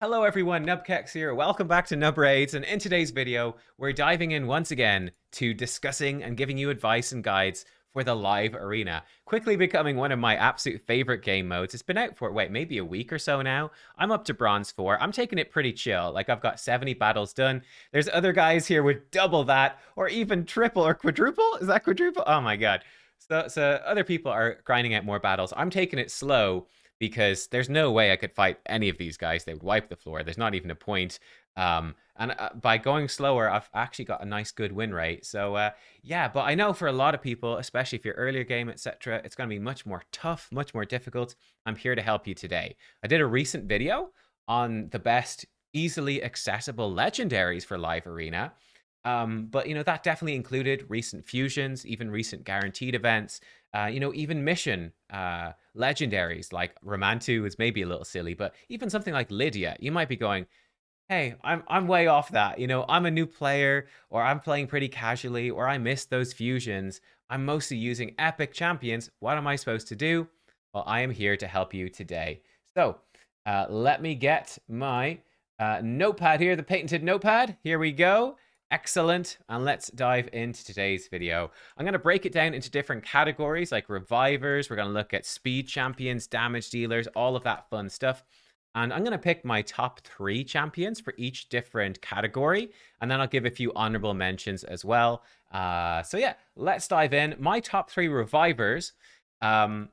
Hello everyone, nubkeks here. Welcome back to Nub Raids, and in today's video, we're diving in once again to discussing and giving you advice and guides for the live arena, quickly becoming one of my absolute favorite game modes. It's been out for, wait, maybe a week or so now. I'm up to bronze 4. I'm taking it pretty chill. Like, I've got 70 battles done. There's other guys here with double that, or even triple or quadruple. Is that quadruple? Oh my god. So other people are grinding out more battles. I'm taking it slow because there's no way I could fight any of these guys. They would wipe the floor. There's not even a point. And by going slower, I've actually got a nice good win rate. So yeah, but I know for a lot of people, especially if you're earlier game, etc., it's going to be much more tough, much more difficult. I'm here to help you today. I did a recent video on the best easily accessible legendaries for live arena. But that definitely included recent fusions, even recent guaranteed events, even mission legendaries like Romantu is maybe a little silly, but even something like Lydia, you might be going, hey, I'm way off that. I'm a new player, or I'm playing pretty casually, or I missed those fusions. I'm mostly using epic champions. What am I supposed to do? Well, I am here to help you today. So let me get my notepad here, the patented notepad. Here we go. Excellent. And let's dive into today's video. I'm going to break it down into different categories like revivers. We're going to look at speed champions, damage dealers, all of that fun stuff. And I'm going to pick my top 3 champions for each different category. And then I'll give a few honorable mentions as well. So yeah, let's dive in. My top 3 revivers. Yeah,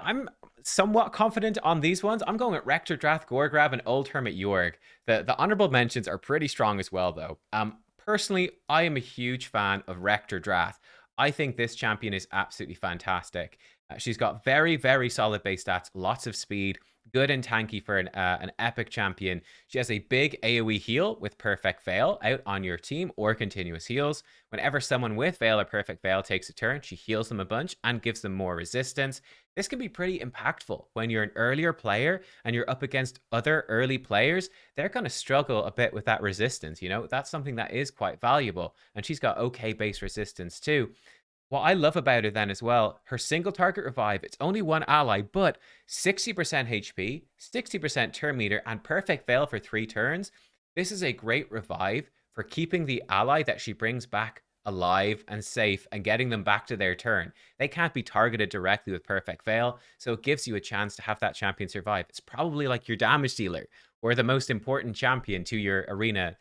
I'm somewhat confident on these ones. I'm going with Rector Drath, Gorgrab, and Old Hermit Yorg. The honorable mentions are pretty strong as well, though. Personally, I am a huge fan of Rector Drath. I think this champion is absolutely fantastic. She's got very, very solid base stats, lots of speed, good and tanky for an epic champion. She has a big AoE heal with Perfect Veil out on your team, or continuous heals. Whenever someone with Veil or Perfect Veil takes a turn, she heals them a bunch and gives them more resistance. This can be pretty impactful when you're an earlier player and you're up against other early players. They're going to struggle a bit with that resistance. That's something that is quite valuable. And she's got okay base resistance too. What I love about her then as well, her single target revive, it's only one ally, but 60% HP, 60% turn meter, and perfect veil for 3 turns. This is a great revive for keeping the ally that she brings back alive and safe and getting them back to their turn. They can't be targeted directly with perfect veil, so it gives you a chance to have that champion survive. It's probably like your damage dealer or the most important champion to your arena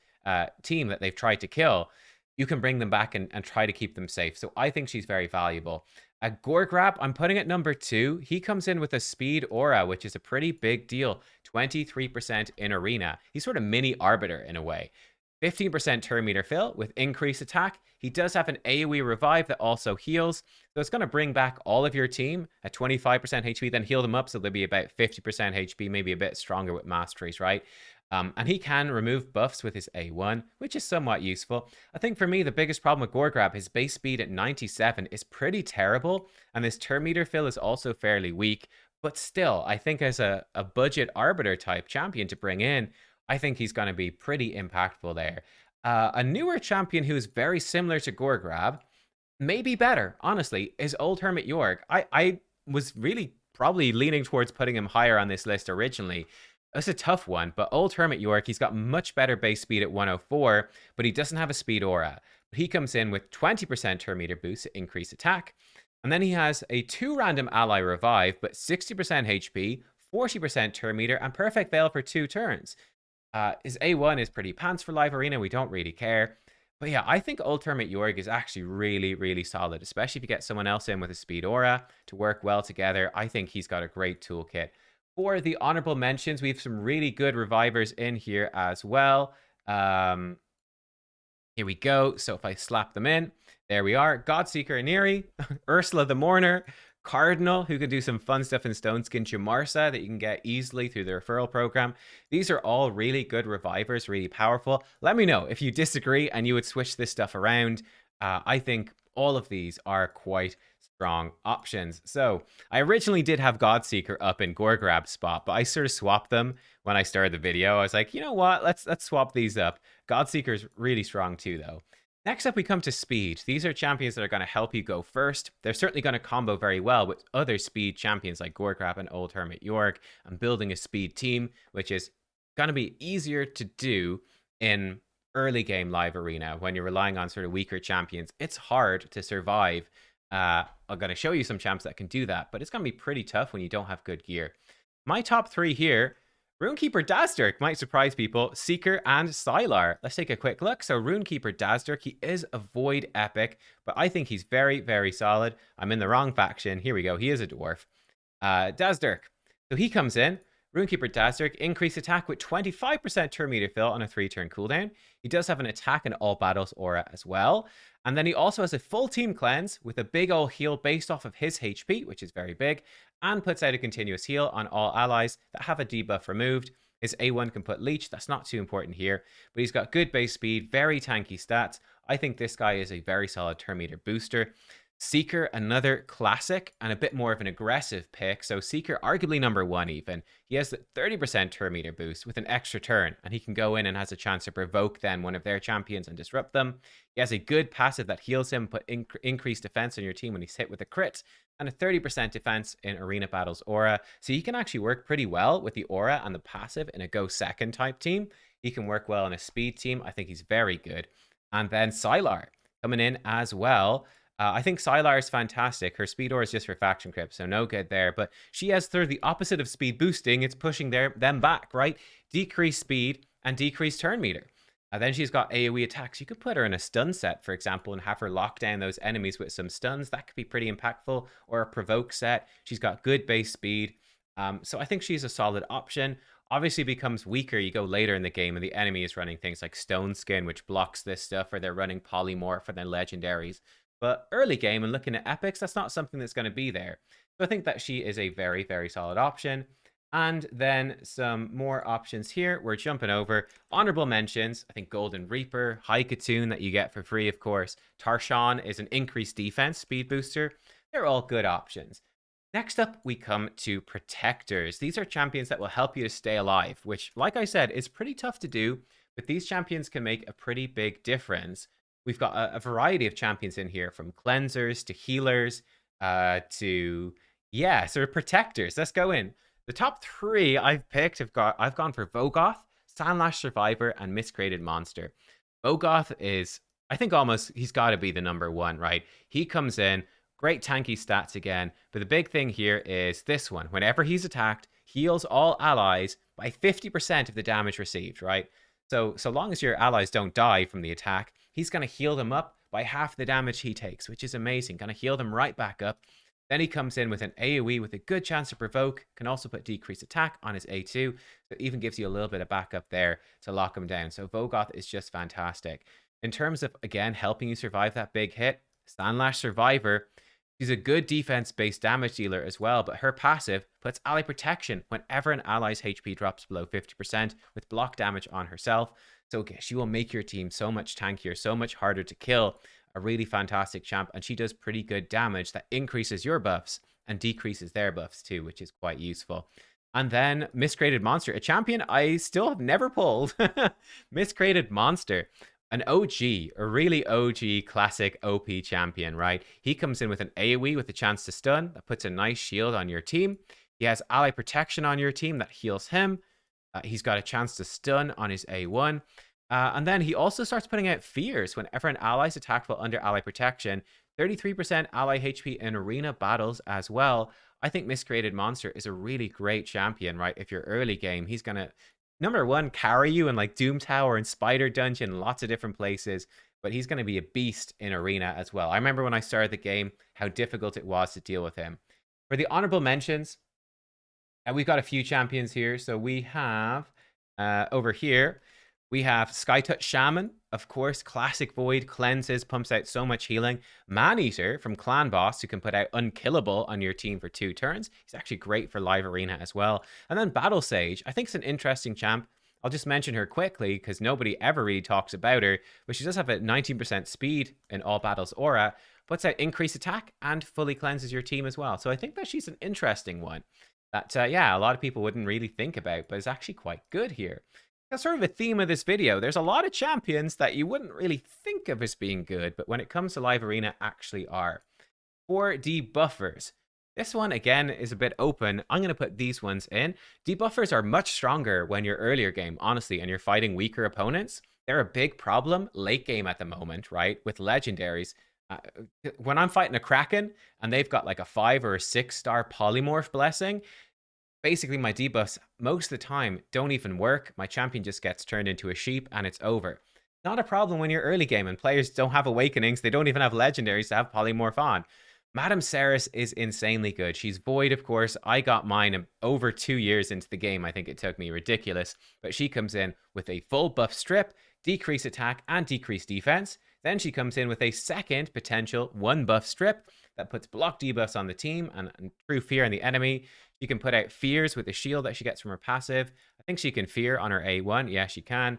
team that they've tried to kill. You can bring them back and try to keep them safe. So I think she's very valuable. Gorgrab, I'm putting at number 2. He comes in with a speed aura, which is a pretty big deal. 23% in arena. He's sort of mini Arbiter in a way. 15% turn meter fill with increased attack. He does have an AoE revive that also heals. So it's going to bring back all of your team at 25% HP, then heal them up so they'll be about 50% HP, maybe a bit stronger with masteries, right? And he can remove buffs with his A1, which is somewhat useful. I think for me, the biggest problem with Gorgrab, his base speed at 97 is pretty terrible, and his turn meter fill is also fairly weak. But still, I think as a budget Arbiter type champion to bring in, I think he's going to be pretty impactful there. A newer champion who is very similar to Gorgrab, maybe better, honestly, is Old Hermit Yorg. I was really probably leaning towards putting him higher on this list originally. It's a tough one, but Old Hermit Yorg, he's got much better base speed at 104, but he doesn't have a speed aura. But he comes in with 20% turn meter boost to increase attack. And then he has a 2 random ally revive, but 60% HP, 40% turn meter, and perfect veil for 2 turns. His A1 is pretty pants for live arena. We don't really care. But yeah, I think Old Hermit Yorg is actually really, really solid, especially if you get someone else in with a speed aura to work well together. I think he's got a great toolkit. For the honorable mentions, we have some really good revivers in here as well. Here we go. So if I slap them in, there we are. Godsseeker Aniri, Ursula the Mourner, Cardinal, who can do some fun stuff in Stoneskin, Jamarsa that you can get easily through the referral program. These are all really good revivers, really powerful. Let me know if you disagree and you would switch this stuff around. I think all of these are quite strong options. So I originally did have Godseeker up in Gorgrab's spot, but I sort of swapped them when I started the video. I was like, you know what? Let's swap these up. Godseeker's really strong too, though. Next up, we come to speed. These are champions that are going to help you go first. They're certainly going to combo very well with other speed champions like Gorgrab and Old Hermit Yorg, and building a speed team, which is going to be easier to do in early game live arena when you're relying on sort of weaker champions. It's hard to survive. I'm going to show you some champs that can do that, but it's going to be pretty tough when you don't have good gear. My top three here, Runekeeper Dazdurk might surprise people, Seeker and Sylar. Let's take a quick look. So Runekeeper Dazdurk, he is a Void Epic, but I think he's very, very solid. I'm in the wrong faction. Here we go. He is a dwarf. Dazdurk. So he comes in. Runekeeper Dazdurk, increased attack with 25% turn meter fill on a 3-turn cooldown. He does have an attack in all battles aura as well. And then he also has a full team cleanse with a big ol' heal based off of his HP, which is very big, and puts out a continuous heal on all allies that have a debuff removed. His A1 can put leech, that's not too important here, but he's got good base speed, very tanky stats. I think this guy is a very solid turn meter booster. Seeker, another classic and a bit more of an aggressive pick. So Seeker, arguably number one even. He has the 30% turn meter boost with an extra turn, and he can go in and has a chance to provoke then one of their champions and disrupt them. He has a good passive that heals him, put increased defense on your team when he's hit with a crit, and a 30% defense in Arena Battles aura. So he can actually work pretty well with the aura and the passive in a go second type team. He can work well in a speed team. I think he's very good. And then Sylar coming in as well. I think Sylar is fantastic. Her speed aura is just for faction creep, so no good there. But she has sort of the opposite of speed boosting. It's pushing them back, right? Decrease speed and decrease turn meter. Then she's got AoE attacks. You could put her in a stun set, for example, and have her lock down those enemies with some stuns. That could be pretty impactful. Or a provoke set. She's got good base speed. So I think she's a solid option. Obviously becomes weaker. You go later in the game and the enemy is running things like Stone Skin, which blocks this stuff, or they're running Polymorph or their legendaries. But early game and looking at epics, that's not something that's going to be there. So I think that she is a very, very solid option. And then some more options here. We're jumping over. Honorable mentions. I think Golden Reaper, High Katoon that you get for free, of course. Tarshan is an increased defense speed booster. They're all good options. Next up, we come to Protectors. These are champions that will help you to stay alive, which, like I said, is pretty tough to do. But these champions can make a pretty big difference. We've got a variety of champions in here, from cleansers to healers to, yeah, sort of protectors. Let's go in. The top three I've picked I've gone for Vogoth, Sandlash Survivor, and Miscreated Monster. Vogoth is, I think he's got to be the number one, right? He comes in, great tanky stats again, but the big thing here is this one. Whenever he's attacked, heals all allies by 50% of the damage received, right? So long as your allies don't die from the attack, he's going to heal them up by half the damage he takes, which is amazing. Going to heal them right back up. Then he comes in with an AoE with a good chance to provoke. Can also put decreased attack on his A2. So it even gives you a little bit of backup there to lock him down. So Vogoth is just fantastic. In terms of, again, helping you survive that big hit, Sandlash Survivor, she's a good defense-based damage dealer as well, but her passive puts ally protection whenever an ally's HP drops below 50% with block damage on herself. So okay, she will make your team so much tankier, so much harder to kill. A really fantastic champ, and she does pretty good damage that increases your buffs and decreases their buffs too, which is quite useful. And then Miscreated Monster, a champion I still have never pulled. Miscreated Monster. An OG, a really OG classic OP champion, right? He comes in with an AoE with a chance to stun that puts a nice shield on your team. He has ally protection on your team that heals him. He's got a chance to stun on his A1. And then he also starts putting out fears whenever an ally is attacked while under ally protection. 33% ally HP in arena battles as well. I think Miscreated Monster is a really great champion, right? If you're early game, he's going to, number one, carry you in like Doom Tower and Spider Dungeon, lots of different places. But he's going to be a beast in arena as well. I remember when I started the game, how difficult it was to deal with him. For the honorable mentions, we've got a few champions here. So we have over here, we have Skytouch Shaman, of course, classic Void, cleanses, pumps out so much healing. Maneater from Clan Boss, who can put out Unkillable on your team for 2 turns. He's actually great for live arena as well. And then Battle Sage, I think it's an interesting champ. I'll just mention her quickly because nobody ever really talks about her, but she does have a 19% speed in all battles aura, puts out increased attack, and fully cleanses your team as well. So I think that she's an interesting one that, yeah, a lot of people wouldn't really think about, but is actually quite good here. That's sort of a theme of this video. There's a lot of champions that you wouldn't really think of as being good, but when it comes to live arena, actually are. For debuffers, This one, again, is a bit open. I'm going to put these ones in. Debuffers are much stronger when you're earlier game, honestly, and you're fighting weaker opponents. They're a big problem late game at the moment, right? With legendaries. Uh, when I'm fighting a Kraken and they've got like a 5 or a 6-star polymorph blessing, basically my debuffs most of the time don't even work. My champion just gets turned into a sheep and it's over. Not a problem when you're early game and players don't have awakenings. They don't even have legendaries to have polymorph on. Madame Ceres is insanely good. She's void, of course. I got mine over 2 years into the game. I think it took me ridiculous. But she comes in with a full buff strip, decrease attack, and decrease defense. Then she comes in with a second potential 1 buff strip that puts block debuffs on the team and true fear on the enemy. You can put out fears with the shield that she gets from her passive. I think she can fear on her A1. Yeah, she can.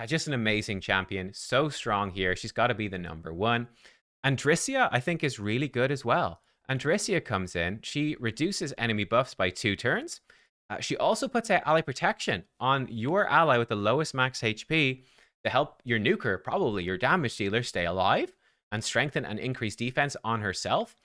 Just an amazing champion. So strong here. She's got to be the #1. Andrissia, I think, is really good as well. Andrissia comes in. She reduces enemy buffs by 2 turns. She also puts out ally protection on your ally with the lowest max HP to help your nuker, probably your damage dealer, stay alive and strengthen and increase defense on herself.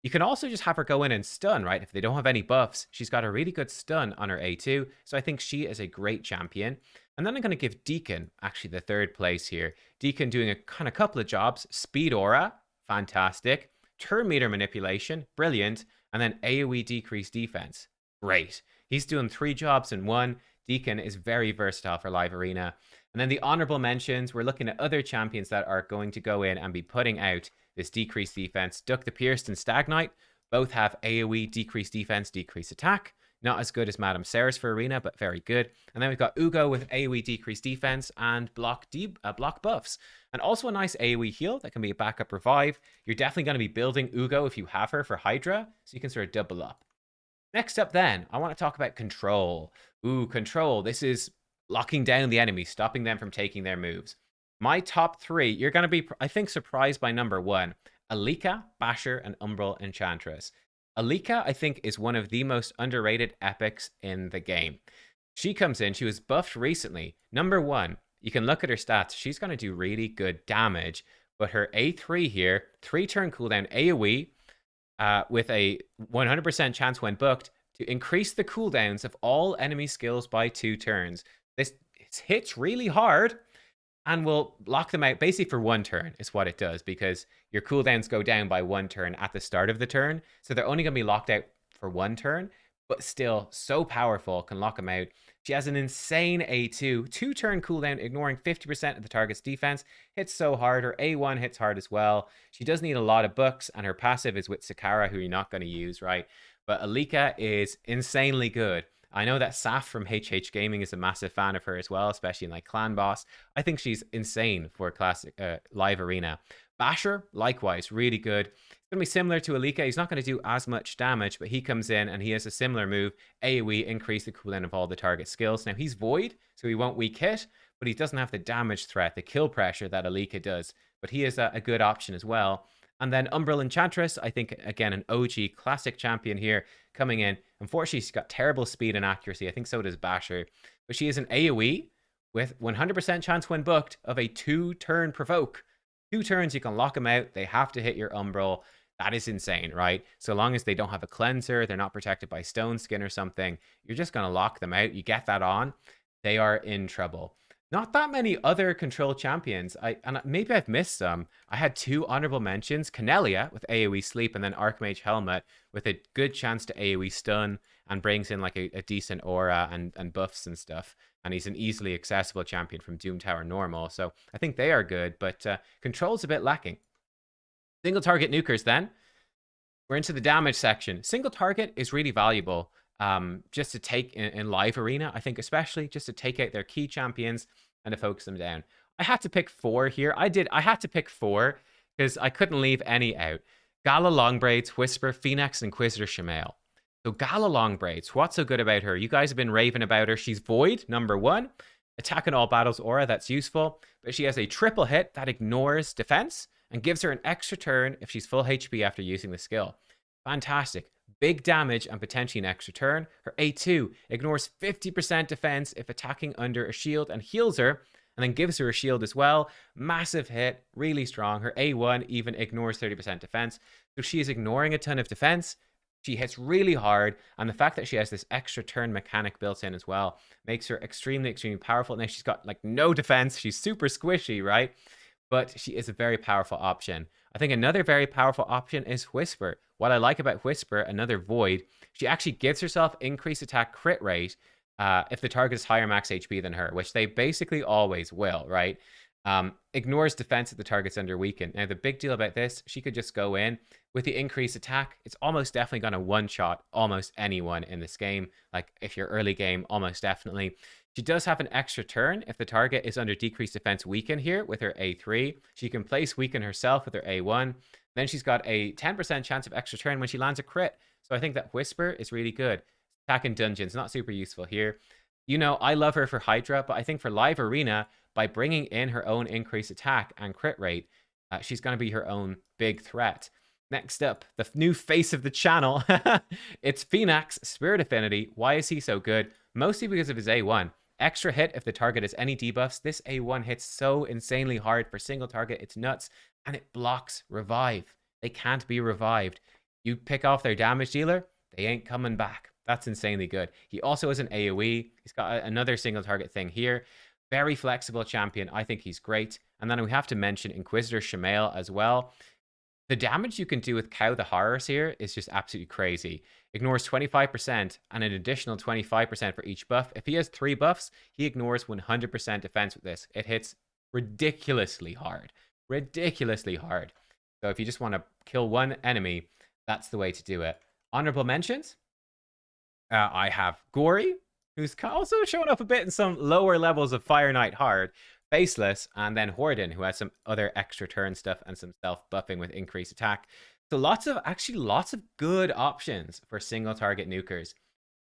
You can also just have her go in and stun, right? If they don't have any buffs, she's got a really good stun on her A2. So I think she is a great champion. And then I'm going to give Deacon, actually, the 3rd place here. Deacon doing a kind of couple of jobs. Speed aura, fantastic. Turn meter manipulation, brilliant. And then AoE decrease defense, great. He's doing 3 jobs in one. Deacon is very versatile for live arena. And then the honorable mentions, we're looking at other champions that are going to go in and be putting out this decreased defense. Duck the Pierced and Stagnite both have AoE decreased defense, decreased attack. Not as good as Madame Ceres for arena, but very good. And then we've got Ugo with AoE decreased defense and block buffs. And also a nice AoE heal that can be a backup revive. You're definitely going to be building Ugo if you have her for Hydra, so you can sort of double up. Next up then, I want to talk about control. Ooh, control. This is locking down the enemy, stopping them from taking their moves. My top 3, you're going to be, I think, surprised by #1. Alika, Basher, and Umbral Enchantress. Alika, I think, is one of the most underrated epics in the game. She comes in, she was buffed recently. #1, you can look at her stats. She's going to do really good damage. But her A3 here, 3-turn cooldown AoE, with a 100% chance when booked to increase the cooldowns of all enemy skills by 2 turns. This hits really hard and will lock them out basically for 1 turn is what it does, because your cooldowns go down by 1 turn at the start of the turn. So they're only going to be locked out for 1 turn, but still so powerful, can lock them out. She has an insane A2, 2-turn cooldown, ignoring 50% of the target's defense. Hits so hard. Her A1 hits hard as well. She does need a lot of books, and her passive is with Sakara, who you're not going to use, right? But Alika is insanely good. I know that Saf from HH Gaming is a massive fan of her as well, especially in like Clan Boss. I think she's insane for classic live arena. Basher, likewise, really good. It's going to be similar to Alika. He's not going to do as much damage, but he comes in and he has a similar move. AoE, increase the cooldown of all the target skills. Now, he's void, so he won't weak hit, but he doesn't have the damage threat, the kill pressure that Alika does. But he is a good option as well. And then Umbral Enchantress, I think, again, an OG classic champion here coming in. Unfortunately, she's got terrible speed and accuracy. I think so does Basher. But she is an AoE with 100% chance when booked of a 2-turn provoke. 2 turns, you can lock them out. They have to hit your Umbral. That is insane, right? So long as they don't have a cleanser, they're not protected by stone skin or something, you're just going to lock them out. You get that on, they are in trouble. Not that many other control champions. And maybe I've missed some. I had 2 honorable mentions. Canelia with AoE Sleep, and then Archmage Helmet with a good chance to AoE Stun and brings in like a decent aura and buffs and stuff. And he's an easily accessible champion from Doom Tower normal. So I think they are good, but control's a bit lacking. Single target nukers then. We're into the damage section. Single target is really valuable. Just to take in live arena, I think, especially just to take out their key champions and to focus them down. I had to pick 4 here. I had to pick 4 because I couldn't leave any out. Gala Longbraids, Whisper, Phoenix, Inquisitor Shamael. So Gala Longbraids, what's so good about her? You guys have been raving about her. She's void, #1. Attack in all battles aura, that's useful. But she has a triple hit that ignores defense and gives her an extra turn if she's full HP after using the skill. Fantastic. Big damage and potentially an extra turn. Her A2 ignores 50% defense if attacking under a shield and heals her, and then gives her a shield as well. Massive hit, really strong. Her A1 even ignores 30% defense. So she is ignoring a ton of defense, She hits really hard, and the fact that she has this extra turn mechanic built in as well makes her extremely, extremely powerful. Now, she's got like no defense. She's super squishy, right? But she is a very powerful option. I think another very powerful option is Whisper. What I like about Whisper, another Void, she actually gives herself increased attack crit rate if the target is higher max HP than her, which they basically always will, right? Ignores defense if the target's under weakened. Now, the big deal about this, she could just go in with the increased attack. It's almost definitely going to one-shot almost anyone in this game. Like, if you're early game, almost definitely. She does have an extra turn if the target is under decreased defense weaken here with her A3. She can place weaken herself with her A1. Then she's got a 10% chance of extra turn when she lands a crit. So I think that Whisper is really good. Attack in dungeons, not super useful here. You know, I love her for Hydra, but I think for live arena, by bringing in her own increased attack and crit rate, she's going to be her own big threat. Next up, the new face of the channel. It's Phoenix, Spirit Affinity. Why is he so good? Mostly because of his A1. Extra hit if the target has any debuffs. This A1 hits so insanely hard for single target. It's nuts. And it blocks revive. They can't be revived. You pick off their damage dealer, they ain't coming back. That's insanely good. He also has an AoE. He's got another single target thing here. Very flexible champion. I think he's great. And then we have to mention Inquisitor Shamail as well. The damage you can do with Cow the Horrors here is just absolutely crazy. Ignores 25% and an additional 25% for each buff. If he has 3 buffs, he ignores 100% defense with this. It hits ridiculously hard. Ridiculously hard. So if you just want to kill one enemy, that's the way to do it. Honorable mentions. I have Gory, who's also showing up a bit in some lower levels of Fire Knight Hard. Faceless, and then Horden, who has some other extra turn stuff and some self-buffing with increased attack. So lots of good options for single target nukers.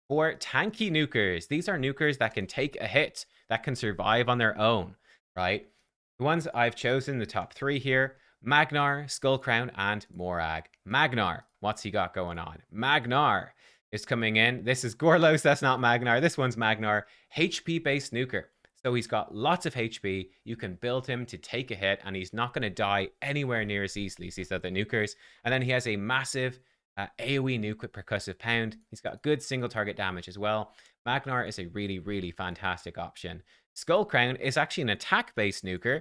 For tanky nukers, these are nukers that can take a hit, that can survive on their own, right? The ones I've chosen, the top 3 here, Magnar, Skullcrown, and Morag. Magnar, what's he got going on? Magnar is coming in. This is Gorlos, that's not Magnar. This one's Magnar, HP-based nuker. So he's got lots of HP. You can build him to take a hit, and he's not going to die anywhere near as easily as these other nukers. And then he has a massive AoE nuke with Percussive Pound. He's got good single target damage as well. Magnar is a really, really fantastic option. Skullcrown is actually an attack-based nuker.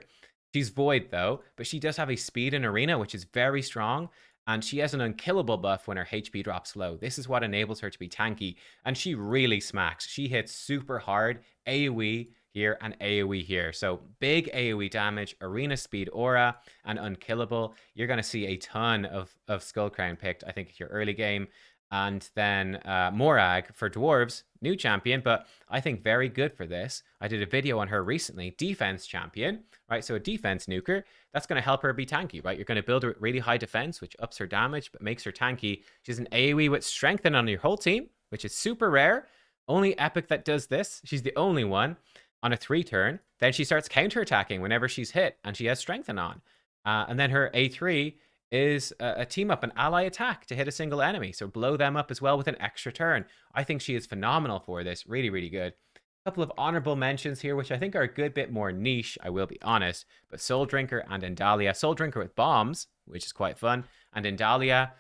She's Void, though, but she does have a speed in Arena, which is very strong. And she has an unkillable buff when her HP drops low. This is what enables her to be tanky. And she really smacks. She hits super hard. AoE here and AoE here. So big AoE damage, arena speed aura, and unkillable. You're going to see a ton of Skullcrown picked, I think, if you're early game. And then Morag for dwarves, new champion, but I think very good for this. I did a video on her recently, defense champion, right? So a defense nuker, that's going to help her be tanky, right? You're going to build a really high defense, which ups her damage, but makes her tanky. She's an AoE with strengthen on your whole team, which is super rare. Only Epic that does this. She's the only one on a 3 turn. Then she starts counterattacking whenever she's hit, and she has strengthen on. And then her A3 is a team up, an ally attack to hit a single enemy. So blow them up as well with an extra turn. I think she is phenomenal for this. Really, really good. A couple of honorable mentions here, which I think are a good bit more niche, I will be honest. But Soul Drinker and Endalia. Soul Drinker with bombs, which is quite fun. And Endalia,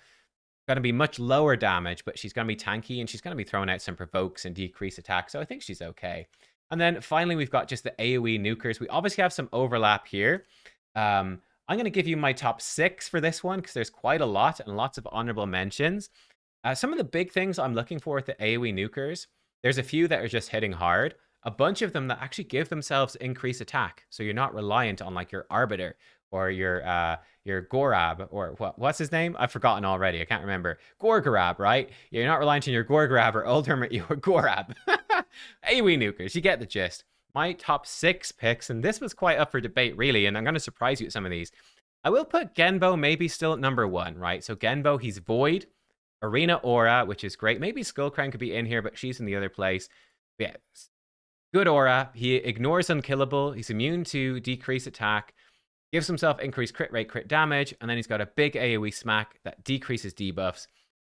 going to be much lower damage, but she's going to be tanky, and she's going to be throwing out some provokes and decrease attack. So I think she's okay. And then finally, we've got just the AoE nukers. We obviously have some overlap here. I'm going to give you my top 6 for this one because there's quite a lot and lots of honorable mentions. Some of the big things I'm looking for with the AoE nukers, there's a few that are just hitting hard. A bunch of them that actually give themselves increased attack. So you're not reliant on like your Arbiter or your Gorab, or what's his name? I've forgotten already. I can't remember. Gorgarab, right? You're not reliant on your Gorgarab or ultimate your Gorab. AoE nukers, you get the gist. My top 6 picks, and this was quite up for debate, really, and I'm going to surprise you with some of these. I will put Genbo maybe still at number 1, right? So Genbo, he's Void, Arena Aura, which is great. Maybe Skullcrown could be in here, but she's in the other place. But yeah, good aura. He ignores unkillable. He's immune to decreased attack. Gives himself increased crit rate, crit damage, and then he's got a big AoE smack that decreases debuffs.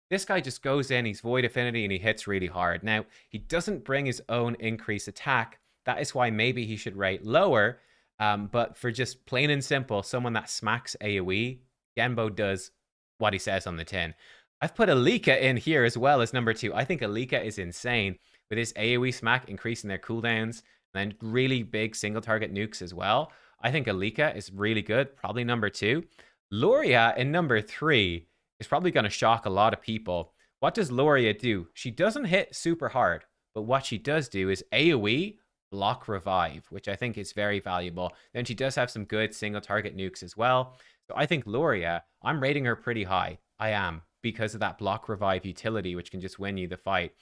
This guy just goes in, he's Void Affinity, and he hits really hard. Now, he doesn't bring his own increased attack. That is why maybe he should rate lower. But for just plain and simple, someone that smacks AoE, Genbo does what he says on the tin. I've put Alika in here as well as number 2. I think Alika is insane with his AoE smack increasing their cooldowns and really big single target nukes as well. I think Alika is really good, probably number 2. Luria in number 3 is probably going to shock a lot of people. What does Luria do? She doesn't hit super hard, but what she does do is AoE block revive, which I think is very valuable. Then she does have some good single target nukes as well. So I think Luria, I'm rating her pretty high. I am, because of that block revive utility, which can just win you the fight.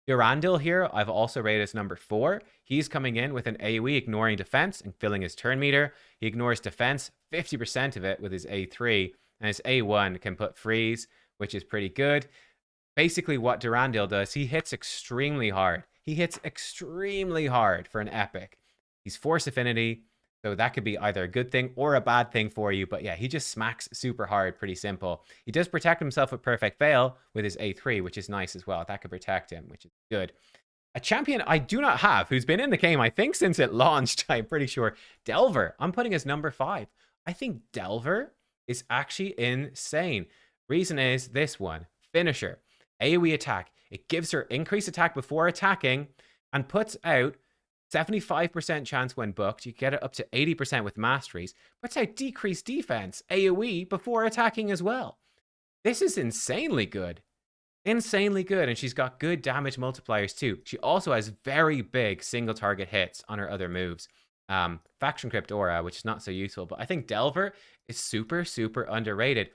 Durandal here, I've also rated as number 4. He's coming in with an AoE ignoring defense and filling his turn meter. He ignores defense, 50% of it with his A3, and his A1 can put freeze, which is pretty good. Basically what Durandal does, he hits extremely hard. He hits extremely hard for an epic. He's force affinity, so that could be either a good thing or a bad thing for you. But yeah, he just smacks super hard, pretty simple. He does protect himself with Perfect Veil with his A3, which is nice as well. That could protect him, which is good. A champion I do not have, who's been in the game, I think, since it launched, I'm pretty sure. Delver, I'm putting as number 5. I think Delver is actually insane. Reason is this one. Finisher. AoE attack. It gives her increased attack before attacking and puts out 75% chance when booked. You get it up to 80% with masteries. Puts out decreased defense, AoE, before attacking as well. This is insanely good. Insanely good. And she's got good damage multipliers too. She also has very big single target hits on her other moves. Faction Crypt Aura, which is not so useful. But I think Delver is super, super underrated.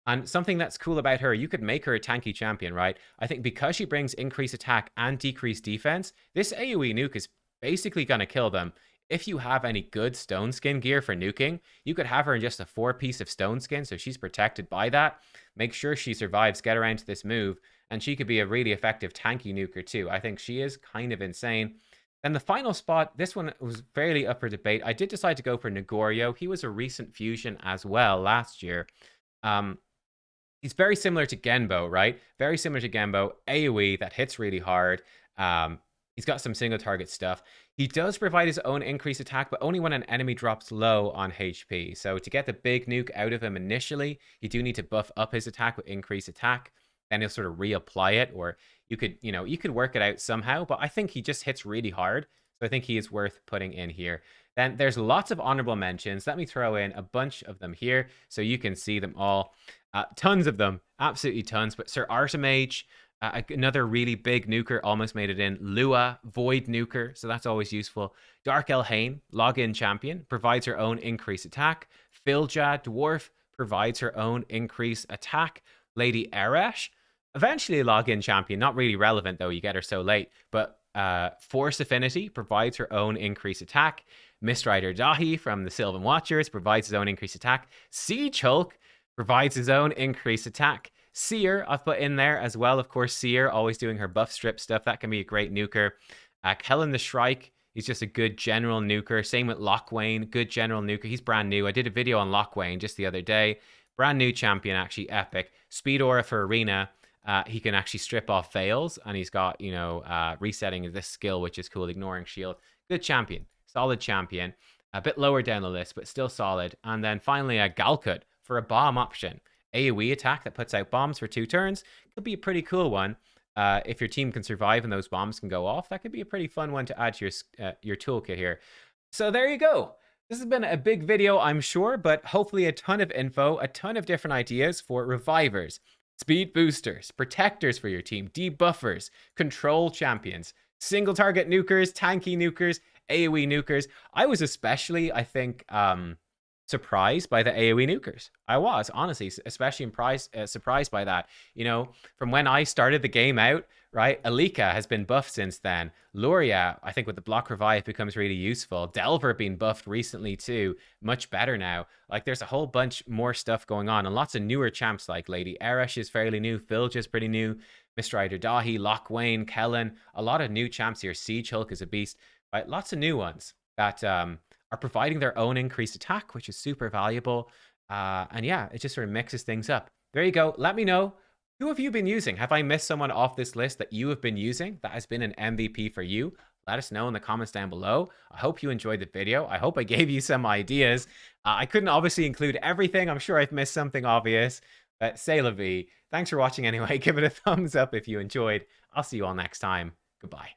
And something that's cool about her, you could make her a tanky champion, right? I think because she brings increased attack and decreased defense, this AoE nuke is basically going to kill them. If you have any good stone skin gear for nuking, you could have her in just a 4-piece of stone skin, so she's protected by that. Make sure she survives, get around to this move, and she could be a really effective tanky nuker too. I think she is kind of insane. Then the final spot, this one was fairly up for debate. I did decide to go for Negorio. He was a recent fusion as well last year. He's very similar to Genbo, right? Very similar to Genbo. AoE that hits really hard. He's got some single target stuff. He does provide his own increased attack, but only when an enemy drops low on HP. So to get the big nuke out of him initially, you do need to buff up his attack with increased attack. Then he'll sort of reapply it, or you could work it out somehow. But I think he just hits really hard. So I think he is worth putting in here. Then there's lots of honorable mentions. Let me throw in a bunch of them here so you can see them all. Tons of them, absolutely tons. But Sir Artemage, another really big nuker, almost made it in. Lua, Void nuker, so that's always useful. Dark Elhain, login champion, provides her own increased attack. Filja, dwarf, provides her own increased attack. Lady Arash, eventually a login champion, not really relevant though, you get her so late. But Force Affinity provides her own increased attack. Mistrider Dahi from the Sylvan Watchers provides his own increased attack. Siege Hulk provides his own increased attack. Seer, I've put in there as well. Of course, Seer, always doing her buff strip stuff. That can be a great nuker. Kellen the Shrike, he's just a good general nuker. Same with Lochwain, good general nuker. He's brand new. I did a video on Lochwain just the other day. Brand new champion, actually epic. Speed Aura for Arena. He can actually strip off fails, and he's got, resetting this skill, which is cool, ignoring shield. Good champion. Solid champion. A bit lower down the list, but still solid. And then finally, a Galkut for a bomb option. AoE attack that puts out bombs for 2 turns. Could be a pretty cool one. If your team can survive and those bombs can go off, that could be a pretty fun one to add to your toolkit here. So there you go. This has been a big video, I'm sure, but hopefully a ton of info, a ton of different ideas for revivers, speed boosters, protectors for your team, debuffers, control champions, single target nukers, tanky nukers, AoE nukers. I was especially, I think, surprised by the AoE nukers. I was, honestly, especially surprised by that. From when I started the game out, right? Alika has been buffed since then. Luria, I think with the block revive becomes really useful. Delver being buffed recently too. Much better now. Like there's a whole bunch more stuff going on, and lots of newer champs like Lady Arash is fairly new. Filj is pretty new. Mistrider Dahi, Lochwain, Kellen. A lot of new champs here. Siege Hulk is a beast. Right? Lots of new ones that are providing their own increased attack, which is super valuable. And yeah, it just sort of mixes things up. There you go. Let me know. Who have you been using? Have I missed someone off this list that you have been using that has been an MVP for you? Let us know in the comments down below. I hope you enjoyed the video. I hope I gave you some ideas. I couldn't obviously include everything. I'm sure I've missed something obvious. C'est la vie. Thanks for watching anyway. Give it a thumbs up if you enjoyed. I'll see you all next time. Goodbye.